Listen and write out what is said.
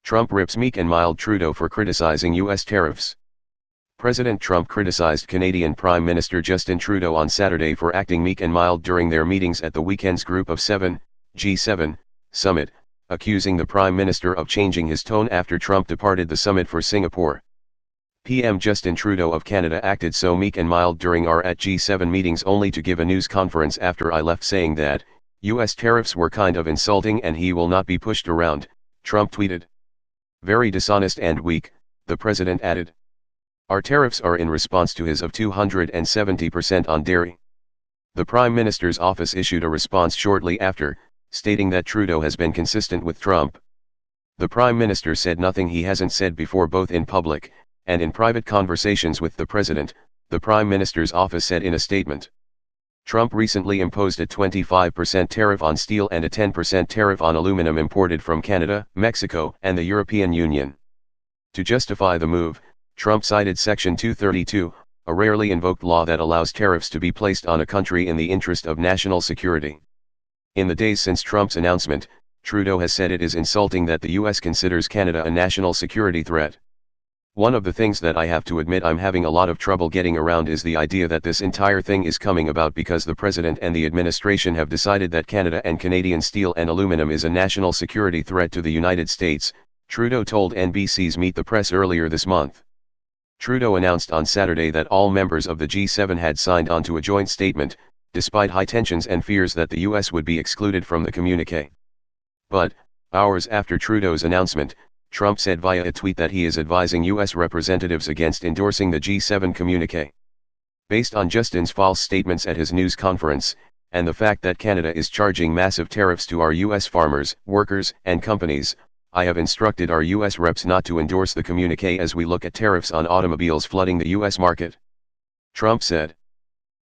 Trump rips meek and mild Trudeau for criticizing U.S. tariffs. President Trump criticized Canadian Prime Minister Justin Trudeau on Saturday for acting meek and mild during their meetings at the weekend's Group of Seven, G7, summit, accusing the Prime Minister of changing his tone after Trump departed the summit for Singapore. PM Justin Trudeau of Canada acted so meek and mild during our at G7 meetings only to give a news conference after I left saying that, U.S. tariffs were kind of insulting and he will not be pushed around, Trump tweeted. Very dishonest and weak, the president added. Our tariffs are in response to his of 270% on dairy. The Prime Minister's office issued a response shortly after, stating that Trudeau has been consistent with Trump. The Prime Minister said nothing he hasn't said before, both in public and in private conversations with the president, the Prime Minister's office said in a statement. Trump recently imposed a 25% tariff on steel and a 10% tariff on aluminum imported from Canada, Mexico, and the European Union. To justify the move, Trump cited Section 232, a rarely invoked law that allows tariffs to be placed on a country in the interest of national security. In the days since Trump's announcement, Trudeau has said it is insulting that the U.S. considers Canada a national security threat. One of the things that I have to admit I'm having a lot of trouble getting around is the idea that this entire thing is coming about because the president and the administration have decided that Canada and Canadian steel and aluminum is a national security threat to the United States, Trudeau told NBC's Meet the Press earlier this month. Trudeau announced on Saturday that all members of the G7 had signed on to a joint statement, despite high tensions and fears that the U.S. would be excluded from the communiqué. But, hours after Trudeau's announcement, Trump said via a tweet that he is advising U.S. representatives against endorsing the G7 communiqué. Based on Justin's false statements at his news conference, and the fact that Canada is charging massive tariffs to our U.S. farmers, workers, and companies, I have instructed our U.S. reps not to endorse the communiqué as we look at tariffs on automobiles flooding the U.S. market. Trump said.